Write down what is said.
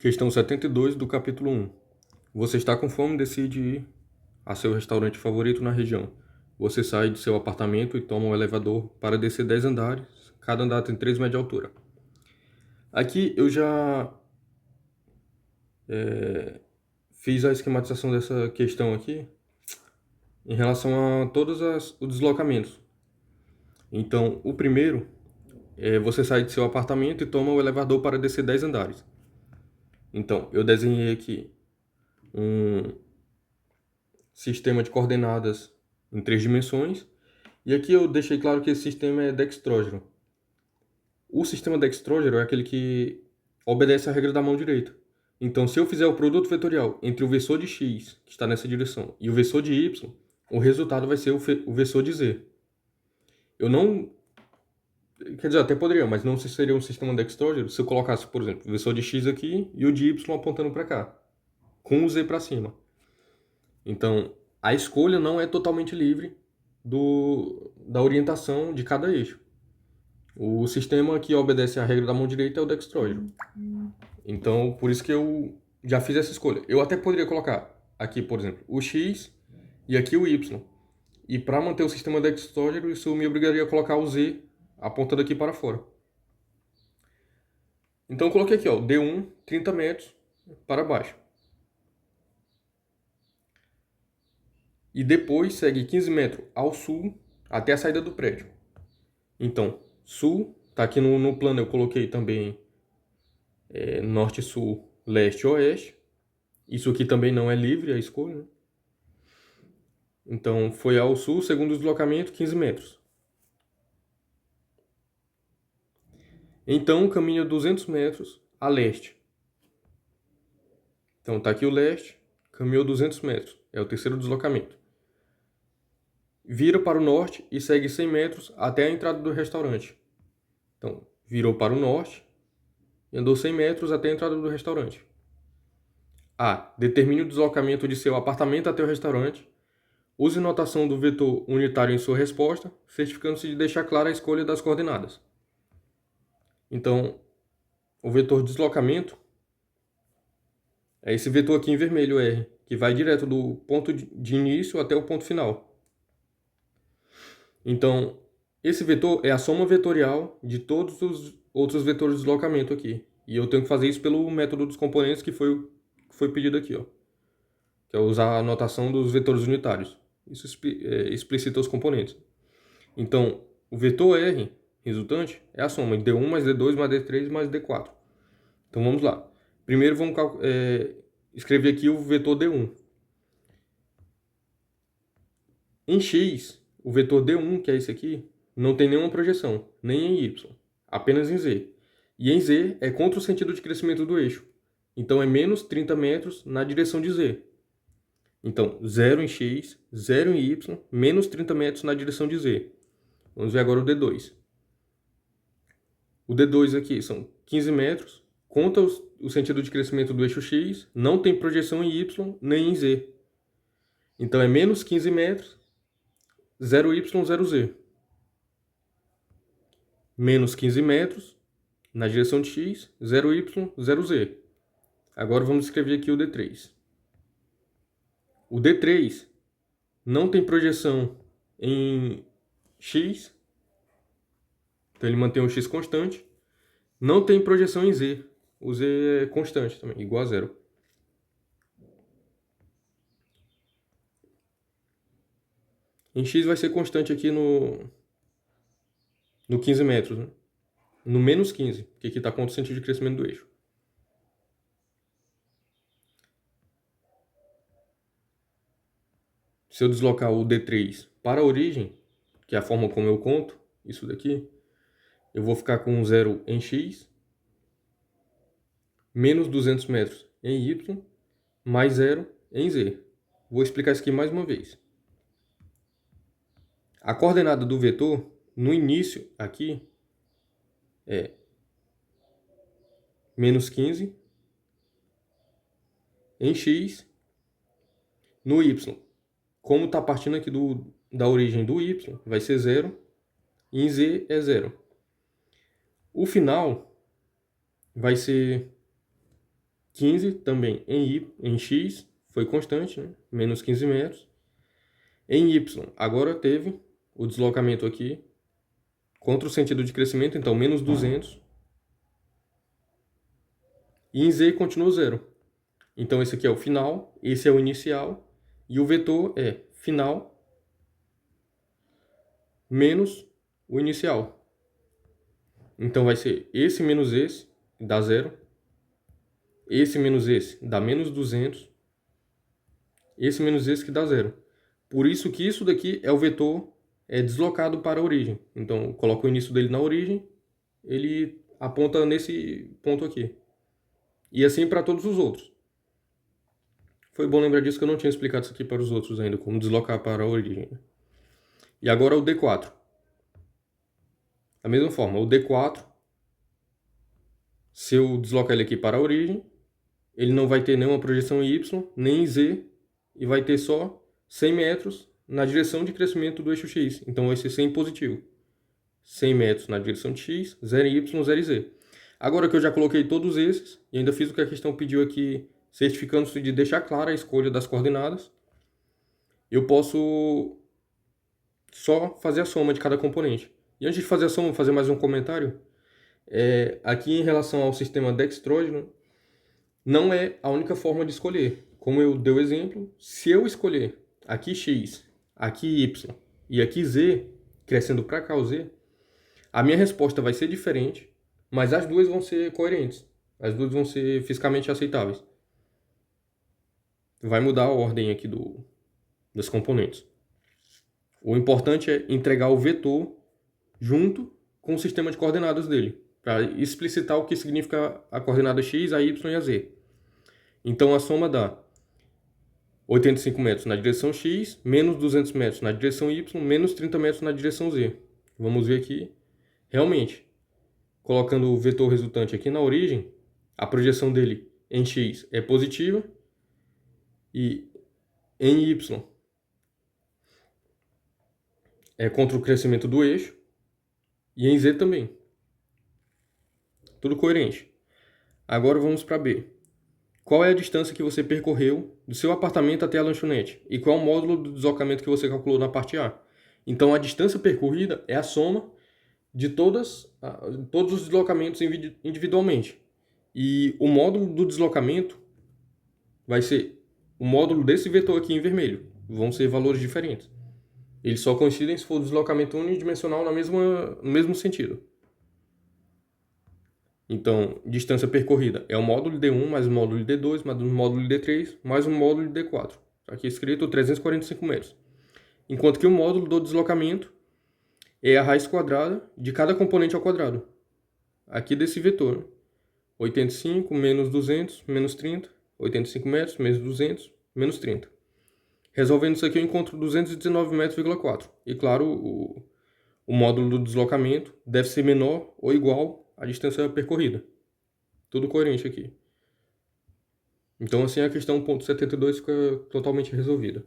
Questão 72 do capítulo 1. Você está com fome e decide ir a seu restaurante favorito na região. Você sai de seu apartamento e toma um elevador para descer 10 andares. Cada andar tem 3 metros de altura. Aqui eu já fiz a esquematização dessa questão aqui em relação a todos os deslocamentos. Então, o primeiro é você sai de seu apartamento e toma o elevador para descer 10 andares. Então, eu desenhei aqui um sistema de coordenadas em 3 dimensões. E aqui eu deixei claro que esse sistema é dextrógeno. O sistema dextrógeno é aquele que obedece à regra da mão direita. Então, se eu fizer o produto vetorial entre o versor de x, que está nessa direção, e o versor de y, o resultado vai ser o versor de z. Eu não... Quer dizer, até poderia, mas não seria um sistema dextrógeno se eu colocasse, por exemplo, o versor de x aqui e o de y apontando para cá, com o z para cima. Então, a escolha não é totalmente livre da orientação de cada eixo. O sistema que obedece à regra da mão direita é o dextrógeno. Então, por isso que eu já fiz essa escolha. Eu até poderia colocar aqui, por exemplo, o x e aqui o y. E para manter o sistema dextrógeno, isso me obrigaria a colocar o z apontando aqui para fora. Então, eu coloquei aqui, ó, D1, 30 metros para baixo. E depois segue 15 metros ao sul até a saída do prédio. Então, sul, tá aqui no plano eu coloquei também norte, sul, leste, oeste. Isso aqui também não é livre a escolha, né? Então, foi ao sul, segundo o deslocamento, 15 metros. Então, caminha 200 metros a leste. Então, tá aqui o leste, caminhou 200 metros. É o terceiro deslocamento. Vira para o norte e segue 100 metros até a entrada do restaurante. Então, virou para o norte e andou 100 metros até a entrada do restaurante. A. Determine o deslocamento de seu apartamento até o restaurante. Use notação do vetor unitário em sua resposta, certificando-se de deixar clara a escolha das coordenadas. Então, o vetor deslocamento é esse vetor aqui em vermelho, R, que vai direto do ponto de início até o ponto final. Então, esse vetor é a soma vetorial de todos os outros vetores de deslocamento aqui. E eu tenho que fazer isso pelo método dos componentes que foi pedido aqui, ó. Que é usar a notação dos vetores unitários. Isso explicita os componentes. Então, o vetor R resultante é a soma de D1 mais D2 mais D3 mais D4. Então, vamos lá. Primeiro, vamos escrever aqui o vetor D1. Em X, o vetor D1, que é esse aqui, não tem nenhuma projeção, nem em Y, apenas em Z. E em Z é contra o sentido de crescimento do eixo. Então, é menos 30 metros na direção de Z. Então, 0 em X, 0 em Y, menos 30 metros na direção de Z. Vamos ver agora o D2. O D2 aqui são 15 metros, conta o sentido de crescimento do eixo X, não tem projeção em Y nem em Z. Então, é menos 15 metros, 0Y, 0Z. Menos 15 metros na direção de X, 0Y, 0Z. Agora vamos escrever aqui o D3. O D3 não tem projeção em X, então ele mantém o X constante. Não tem projeção em Z, o Z é constante também, igual a zero. Em X vai ser constante aqui no 15 metros, né? No menos 15, porque aqui está contra o sentido de crescimento do eixo. Se eu deslocar o D3 para a origem, que é a forma como eu conto isso daqui, eu vou ficar com 0 em X, menos 200 metros em Y, mais 0 em Z. Vou explicar isso aqui mais uma vez. A coordenada do vetor, no início aqui, é menos 15 em X, no Y. Como está partindo aqui da origem do Y, vai ser 0, e em Z é 0. O final vai ser 15 também em x, foi constante, né? Menos 15 metros. Em y, agora teve o deslocamento aqui, contra o sentido de crescimento, então menos 200. E em z continua zero. Então esse aqui é o final, esse é o inicial, e o vetor é final menos o inicial. Então vai ser esse menos esse, dá zero. Esse menos esse, dá menos 200. Esse menos esse que dá zero. Por isso que isso daqui é o vetor deslocado para a origem. Então, eu coloco o início dele na origem, ele aponta nesse ponto aqui. E assim para todos os outros. Foi bom lembrar disso que eu não tinha explicado isso aqui para os outros ainda, como deslocar para a origem. E agora o D4. Da mesma forma, o D4, se eu deslocar ele aqui para a origem, ele não vai ter nenhuma projeção em Y, nem em Z, e vai ter só 100 metros na direção de crescimento do eixo X. Então vai ser 100 positivo. 100 metros na direção de X, 0 em Y, 0 em Z. Agora que eu já coloquei todos esses, e ainda fiz o que a questão pediu aqui, certificando-se de deixar clara a escolha das coordenadas, eu posso só fazer a soma de cada componente. E antes de fazer a soma, vou fazer mais um comentário. Aqui em relação ao sistema dextrógeno, não é a única forma de escolher. Como eu dei o exemplo, se eu escolher aqui X, aqui Y e aqui Z, crescendo para cá o Z, a minha resposta vai ser diferente, mas as duas vão ser coerentes. As duas vão ser fisicamente aceitáveis. Vai mudar a ordem aqui dos componentes. O importante é entregar o vetor junto com o sistema de coordenadas dele, para explicitar o que significa a coordenada x, a y e a z. Então a soma dá 85 metros na direção x, menos 200 metros na direção y, menos 30 metros na direção z. Vamos ver aqui. Realmente, colocando o vetor resultante aqui na origem, a projeção dele em x é positiva e em y é contra o crescimento do eixo e em z também. Tudo coerente. Agora vamos para B. Qual é a distância que você percorreu do seu apartamento até a lanchonete? E qual é o módulo do deslocamento que você calculou na parte A? Então, a distância percorrida é a soma de todos os deslocamentos individualmente. E o módulo do deslocamento vai ser o módulo desse vetor aqui em vermelho. Vão ser valores diferentes. Eles só coincidem se for deslocamento unidimensional no mesmo sentido. Então, distância percorrida é o módulo D1 mais o módulo D2 mais o módulo D3 mais o módulo D4. Aqui escrito 345 metros. Enquanto que o módulo do deslocamento é a raiz quadrada de cada componente ao quadrado. Aqui desse vetor. 85 menos 200 menos 30. 85 metros menos 200 menos 30. Resolvendo isso aqui eu encontro 219,4 metros. E claro, o módulo do deslocamento deve ser menor ou igual à distância percorrida. Tudo coerente aqui. Então assim a questão 1.72 fica totalmente resolvida.